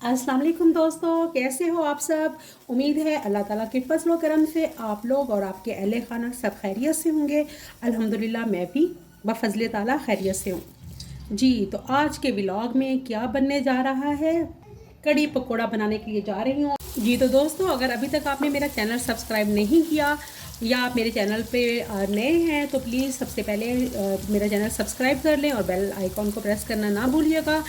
अस्सलाम वालेकुम दोस्तों, कैसे हो आप सब। उम्मीद है अल्लाह ताला के फजल करम से आप लोग और आपके अहले खाना सब खैरियत से होंगे। अल्हम्दुलिल्लाह मैं भी बफजल ताला खैरियत से हूँ जी। तो आज के व्लॉग में क्या बनने जा रहा है, कड़ी पकोड़ा बनाने के लिए जा रही हूँ जी। तो दोस्तों, अगर अभी तक आपने मेरा चैनल सब्सक्राइब नहीं किया या आप मेरे चैनल पे नए हैं तो प्लीज़ सबसे पहले मेरा चैनल सब्सक्राइब कर लें और बेल आइकॉन को प्रेस करना ना भूलिएगा।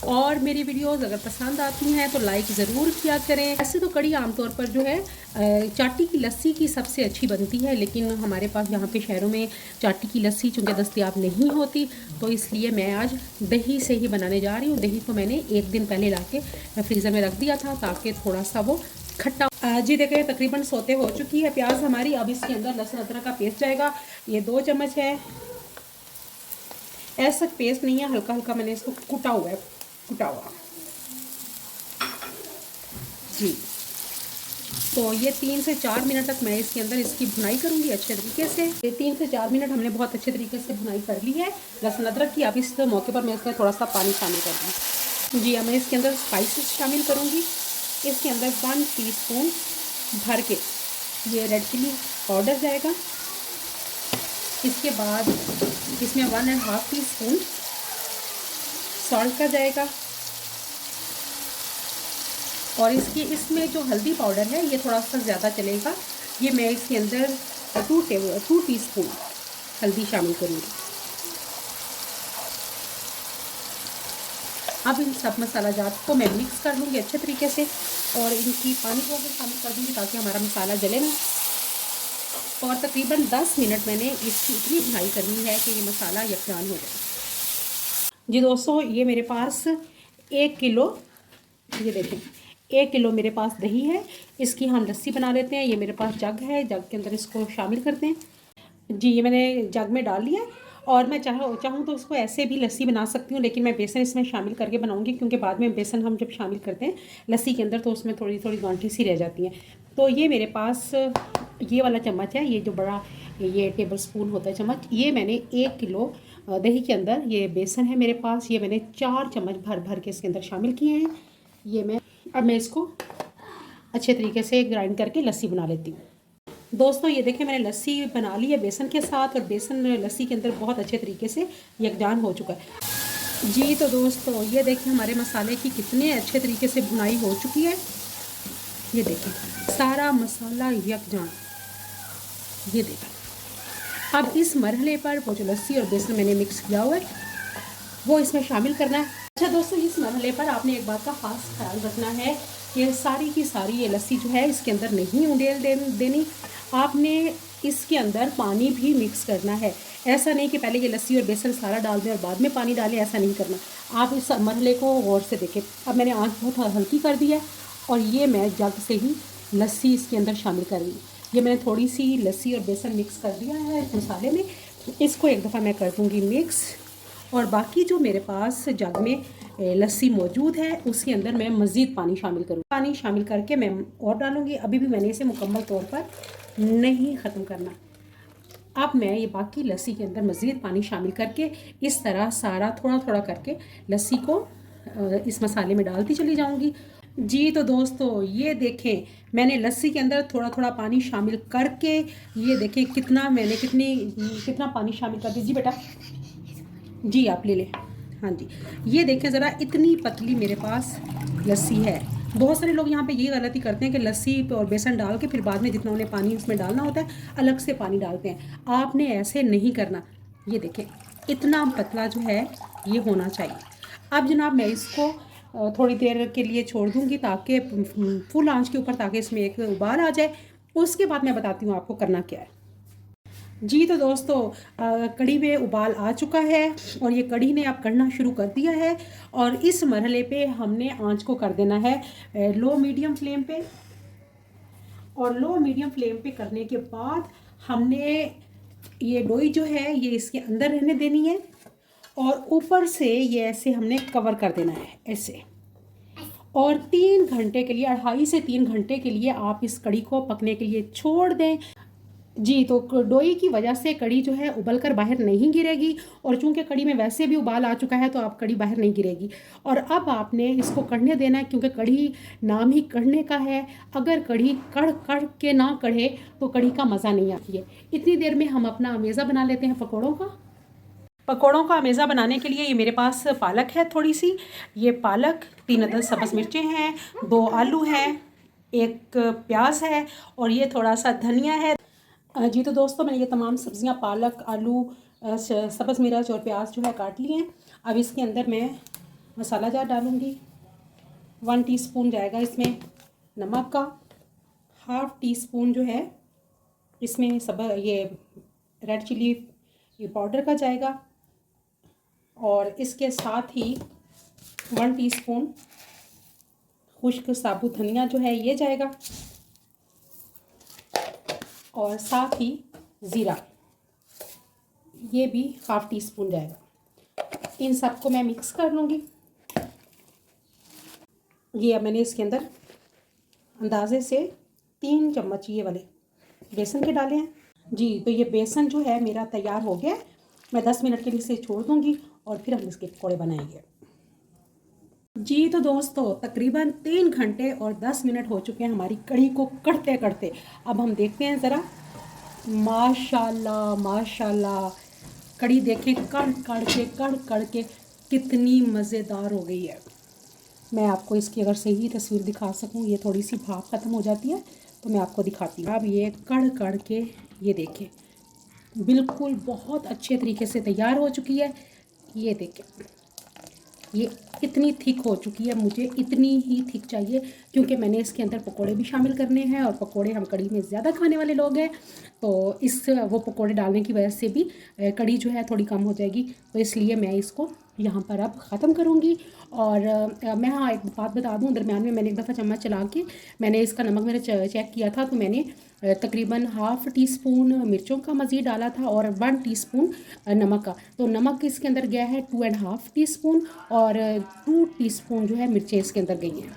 और मेरी वीडियोस अगर पसंद आती हैं तो लाइक ज़रूर किया करें। ऐसे तो कड़ी आमतौर पर जो है चाटी की लस्सी की सबसे अच्छी बनती है, लेकिन हमारे पास यहाँ पे शहरों में चाटी की लस्सी चूँकि दस्तयाब नहीं होती, तो इसलिए मैं आज दही से ही बनाने जा रही हूँ। दही को मैंने एक दिन पहले ला के फ्रीज़र में रख दिया था ताकि थोड़ा सा वो खट्टा जी। देखिए तकरीबन सोते हो चुकी है प्याज हमारी। अब इसके अंदर लहसुन अदरक का पेस्ट जाएगा। ये 2 चम्मच है। ऐसा पेस्ट नहीं है, हल्का हल्का मैंने इसको कुटा हुआ है, कुटा हुआ जी। तो ये 3 से 4 मिनट तक मैं इसके अंदर इसकी भुनाई करूंगी अच्छे तरीके से। ये 3 से 4 मिनट हमने बहुत अच्छे तरीके से भुनाई कर ली है लहसुन अदरक की। अब इस मौके पर मैं इसमें थोड़ा सा पानी शामिल कर दूँ जी। अब मैं इसके अंदर स्पाइसेस शामिल करूँगी। इसके अंदर 1 टीस्पून भर के ये रेड चिली पाउडर जाएगा। इसके बाद इसमें 1.5 टीस्पून सॉल्ट का जाएगा। और इसमें जो हल्दी पाउडर है ये थोड़ा सा ज़्यादा चलेगा। ये मैं इसके अंदर 2 टीस्पून हल्दी शामिल करूँगी। अब इन सब मसाला जात को मैं मिक्स कर लूँगी अच्छे तरीके से और इनकी पानी को भी शामिल कर दूँगी ताकि हमारा मसाला जले ना। और तकरीबन 10 मिनट मैंने इसकी इतनी भुनाई करनी है कि ये मसाला यकजान हो जाए जी। दोस्तों, ये मेरे पास 1 किलो, ये देखें 1 किलो मेरे पास दही है। इसकी हम लस्सी बना लेते हैं। ये मेरे पास जग है, जग के अंदर इसको शामिल करते हैं जी। ये मैंने जग में डाल लिया और मैं चाहूँ तो इसको ऐसे भी लस्सी बना सकती हूँ, लेकिन मैं बेसन इसमें शामिल करके बनाऊँगी क्योंकि बाद में बेसन हम जब शामिल करते हैं लस्सी के अंदर तो उसमें थोड़ी थोड़ी गांठी सी रह जाती हैं। तो ये मेरे पास ये वाला चम्मच है, ये जो बड़ा ये टेबल स्पून होता है चम्मच, ये मैंने 1 किलो दही के अंदर ये बेसन है मेरे पास, ये मैंने 4 चम्मच भर भर के इसके अंदर शामिल किए हैं। अब मैं इसको अच्छे तरीके से ग्राइंड करके लस्सी बना लेती हूँ। दोस्तों, ये देखें मैंने लस्सी बना ली है बेसन के साथ और बेसन लस्सी के अंदर बहुत अच्छे तरीके से यकजान हो चुका है जी। तो दोस्तों, ये देखें हमारे मसाले की कितने अच्छे तरीके से भुनाई हो चुकी है। ये देखें सारा मसाला यकजान, ये देखें। अब इस मरहले पर वो जो लस्सी और बेसन मैंने मिक्स किया हुआ है वो इसमें शामिल करना है। अच्छा दोस्तों, इस मरहले पर आपने एक बात का ख़ास ख्याल रखना है कि सारी की सारी ये लस्सी जो है इसके अंदर नहीं उंडेल देनी। आपने इसके अंदर पानी भी मिक्स करना है। ऐसा नहीं कि पहले ये लस्सी और बेसन सारा डाल दें और बाद में पानी डालें, ऐसा नहीं करना। आप इस मरहले को गौर से देखें। अब मैंने आँच बहुत हल्की कर दी है और ये मैं जग से ही लस्सी इसके अंदर शामिल कर दी। ये मैंने थोड़ी सी लस्सी और बेसन मिक्स कर दिया है इस मसाले में। इसको एक दफ़ा मैं कर दूँगी मिक्स और बाकी जो मेरे पास जग में लस्सी मौजूद है उसके अंदर मैं मज़ीद पानी शामिल करूँ। पानी शामिल करके मैं और डालूँगी। अभी भी मैंने इसे मुकम्मल तौर पर नहीं ख़त्म करना। अब मैं ये बाकी लस्सी के अंदर मज़ीद पानी शामिल करके इस तरह सारा थोड़ा थोड़ा करके लस्सी को इस मसाले में डालती चली जाऊँगी जी। तो दोस्तों, ये देखें मैंने लस्सी के अंदर थोड़ा थोड़ा पानी शामिल करके, ये देखें कितना पानी शामिल कर दीजिए बेटा जी, आप ले लें। हाँ जी, ये देखें ज़रा इतनी पतली मेरे पास लस्सी है। बहुत सारे लोग यहाँ पे ये गलती करते हैं कि लस्सी और बेसन डाल के फिर बाद में जितना उन्हें पानी उसमें डालना होता है अलग से पानी डालते हैं। आपने ऐसे नहीं करना। ये देखें इतना पतला जो है ये होना चाहिए। अब जनाब मैं इसको थोड़ी देर के लिए छोड़ दूँगी ताकि फुल आंच के ऊपर, ताकि इसमें एक उबाल आ जाए। उसके बाद मैं बताती हूँ आपको करना क्या है जी। तो दोस्तों, कढ़ी में उबाल आ चुका है और ये कढ़ी ने अब कढ़ना शुरू कर दिया है और इस मरहले पे हमने आंच को कर देना है लो मीडियम फ्लेम पे। और लो मीडियम फ्लेम पे करने के बाद हमने ये डोई जो है ये इसके अंदर रहने देनी है और ऊपर से ये ऐसे हमने कवर कर देना है ऐसे। और 3 घंटे के लिए, 2.5 से 3 घंटे के लिए आप इस कढ़ी को पकने के लिए छोड़ दें। जी, तो डोई की वजह से कड़ी जो है उबल कर बाहर नहीं गिरेगी, और चूंकि कड़ी में वैसे भी उबाल आ चुका है तो आप कड़ी बाहर नहीं गिरेगी। और अब आपने इसको कढ़ने देना है, क्योंकि कड़ी नाम ही कढ़ने का है। अगर कड़ी कढ़ कढ़ के ना कढ़े तो कड़ी का मज़ा नहीं आती है। इतनी देर में हम अपना अमेज़ा बना लेते हैं पकौड़ों का। पकौड़ों का अमेज़ा बनाने के लिए ये मेरे पास पालक है थोड़ी सी, ये पालक, 3 अदद सब्ज़ मिर्चें हैं, 2 आलू हैं, 1 प्याज है, और ये थोड़ा सा धनिया है। जी तो दोस्तों, मैंने ये तमाम सब्ज़ियां पालक, आलू, सब्ज़ मिर्च और प्याज जो है काट लिए हैं। अब इसके अंदर मैं मसाला जार डालूँगी। 1 टीस्पून जाएगा इसमें नमक का, हाफ़ टी स्पून जो है इसमें सब ये रेड चिली ये पाउडर का जाएगा, और इसके साथ ही 1 टीस्पून खुश्क साबुत धनिया जो है ये जाएगा, और साथ ही ज़ीरा ये भी हाफ़ टी स्पून जाएगा। इन सबको मैं मिक्स कर लूँगी। ये अब मैंने इसके अंदर अंदाजे से 3 चम्मच ये वाले बेसन के डाले हैं। जी, तो ये बेसन जो है मेरा तैयार हो गया है। मैं 10 मिनट के लिए इसे छोड़ दूँगी और फिर हम इसके पकौड़े बनाएंगे। जी तो दोस्तों, तकरीबन 3 घंटे और 10 मिनट हो चुके हैं हमारी कढ़ी को कढ़ते कढ़ते। अब हम देखते हैं ज़रा। माशाल्लाह माशाल्लाह, कढ़ी देखें कढ़ कढ़ के कितनी मज़ेदार हो गई है। मैं आपको इसकी अगर सही तस्वीर दिखा सकूं, ये थोड़ी सी भाप ख़त्म हो जाती है तो मैं आपको दिखाती हूँ। अब ये कढ़ के ये देखें बिल्कुल बहुत अच्छे तरीके से तैयार हो चुकी है। ये देखें ये इतनी थिक हो चुकी है, मुझे इतनी ही थिक चाहिए, क्योंकि मैंने इसके अंदर पकोड़े भी शामिल करने हैं, और पकोड़े हम कढ़ी में ज़्यादा खाने वाले लोग हैं, तो इस वो पकोड़े डालने की वजह से भी कढ़ी जो है थोड़ी कम हो जाएगी। तो इसलिए मैं इसको यहाँ पर अब ख़त्म करूँगी। और मैं हाँ एक बात बता दूँ, दरम्यान में मैंने एक दफ़ा चम्मच चला के मैंने इसका नमक मेरा चेक किया था, तो मैंने तकरीबन हाफ़ टी स्पून मिर्चों का मज़ीद डाला था और 1 टीस्पून नमक का। तो नमक इसके अंदर गया है 2.5 टीस्पून, और 2 टीस्पून जो है मिर्चें इसके अंदर गई हैं।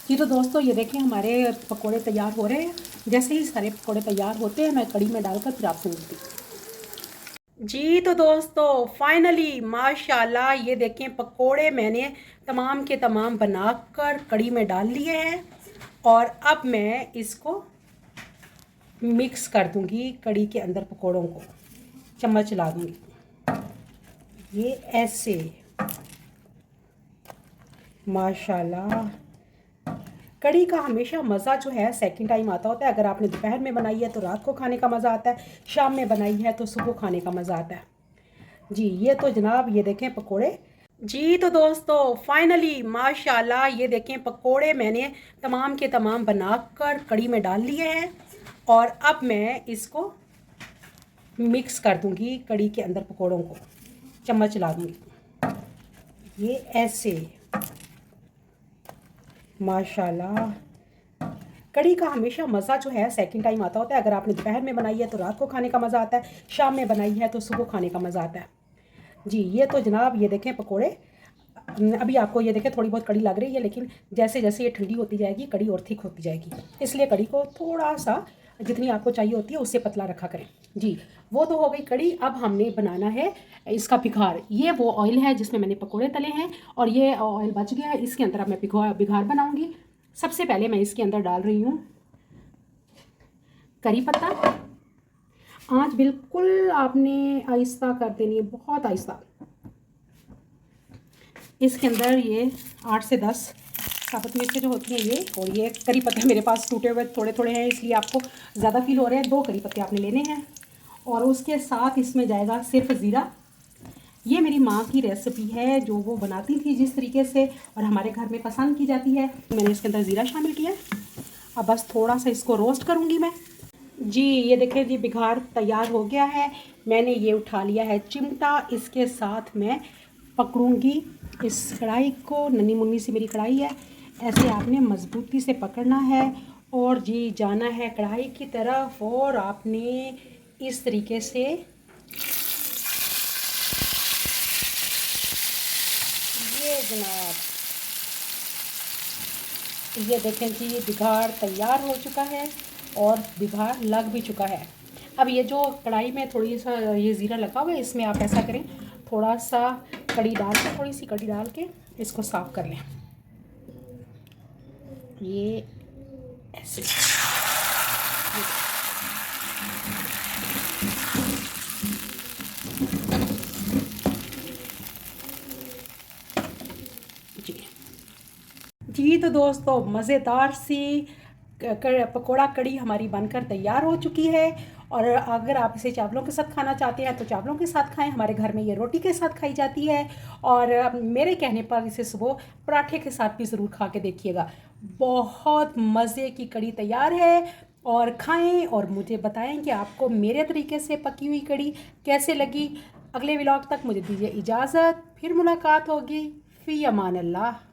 जी तो दोस्तों, ये देखें हमारे पकोड़े तैयार हो रहे हैं। जैसे ही सारे पकोड़े तैयार होते हैं मैं कढ़ी में डालकर फिर आपसे मिलती हूँ। जी तो दोस्तों, फाइनली माशाल्लाह ये देखें पकोड़े मैंने तमाम के तमाम बनाकर कढ़ी में डाल लिए हैं, और अब मैं इसको मिक्स कर दूंगी कढ़ी के अंदर। पकोड़ों को चम्मच ला दूंगी, ये ऐसे। माशाल्लाह, कढ़ी का हमेशा मज़ा जो है सेकंड टाइम आता होता है। अगर आपने दोपहर में बनाई है तो रात को खाने का मज़ा आता है, शाम में बनाई है तो सुबह खाने का मज़ा आता है। जी ये तो जनाब ये देखें पकोड़े। जी तो दोस्तों, फाइनली माशाल्लाह ये देखें पकोड़े मैंने तमाम के तमाम बनाकर कढ़ी में डाल लिए हैं, और अब मैं इसको मिक्स कर दूंगी कढ़ी के अंदर। पकोड़ों को चम्मच ला दूंगी, ये ऐसे। माशाल्लाह, कढ़ी का हमेशा मज़ा जो है सेकंड टाइम आता होता है। अगर आपने दोपहर में बनाई है तो रात को खाने का मज़ा आता है, शाम में बनाई है तो सुबह खाने का मज़ा आता है। जी ये तो जनाब ये देखें पकोड़े। अभी आपको ये देखें थोड़ी बहुत कड़ी लग रही है, लेकिन जैसे जैसे ये ठंडी होती जाएगी कड़ी और थिक होती जाएगी, इसलिए कड़ी को थोड़ा सा जितनी आपको चाहिए होती है उससे पतला रखा करें। जी वो तो हो गई कड़ी। अब हमने बनाना है इसका बिघार। ये वो ऑयल है जिसमें मैंने पकोड़े तले हैं, और ये ऑयल बच गया है, इसके अंदर अब मैं बिघार बनाऊँगी। सबसे पहले मैं इसके अंदर डाल रही हूँ करी पत्ता। आँच बिल्कुल आपने आहिस्ता कर देनी है, बहुत आहिस्ता। इसके अंदर ये 8 से 10 साबुत मिर्चें जो होती हैं ये, और ये करी पत्ते मेरे पास टूटे हुए थोड़े थोड़े हैं, इसलिए आपको ज़्यादा फील हो रहे हैं। 2 करी पत्ते आपने लेने हैं, और उसके साथ इसमें जाएगा सिर्फ ज़ीरा। ये मेरी माँ की रेसिपी है जो वो बनाती थी जिस तरीके से, और हमारे घर में पसंद की जाती है। मैंने इसके अंदर ज़ीरा शामिल किया। अब बस थोड़ा सा इसको रोस्ट करूँगी मैं। जी ये देखें जी बिघार तैयार हो गया है। मैंने ये उठा लिया है चिमटा, इसके साथ मैं पकड़ूंगी इस कढ़ाई को। नन्ही मुन्नी सी मेरी कढ़ाई है, ऐसे आपने मज़बूती से पकड़ना है और जी जाना है कढ़ाई की तरफ, और आपने इस तरीके से ये जनाब ये देखें जी बिघार तैयार हो चुका है और बिघार लग भी चुका है। अब ये जो कढ़ाई में थोड़ी सा ये ज़ीरा लगा हुआ है, इसमें आप ऐसा करें, थोड़ा सा कड़ी डाल के, थोड़ी सी कड़ी डाल के इसको साफ़ कर लें। ये ऐसे जी। तो दोस्तों मज़ेदार सी पकौड़ा कड़ी हमारी बनकर तैयार हो चुकी है। और अगर आप इसे चावलों के साथ खाना चाहते हैं तो चावलों के साथ खाएं, हमारे घर में ये रोटी के साथ खाई जाती है। और मेरे कहने पर इसे सुबह पराठे के साथ भी ज़रूर खा के देखिएगा। बहुत मज़े की कड़ी तैयार है। और खाएं और मुझे बताएं कि आपको मेरे तरीके से पकी हुई कड़ी कैसे लगी। अगले व्लॉग तक मुझे दीजिए इजाज़त, फिर मुलाकात होगी। फ़ी अमान अल्लाह।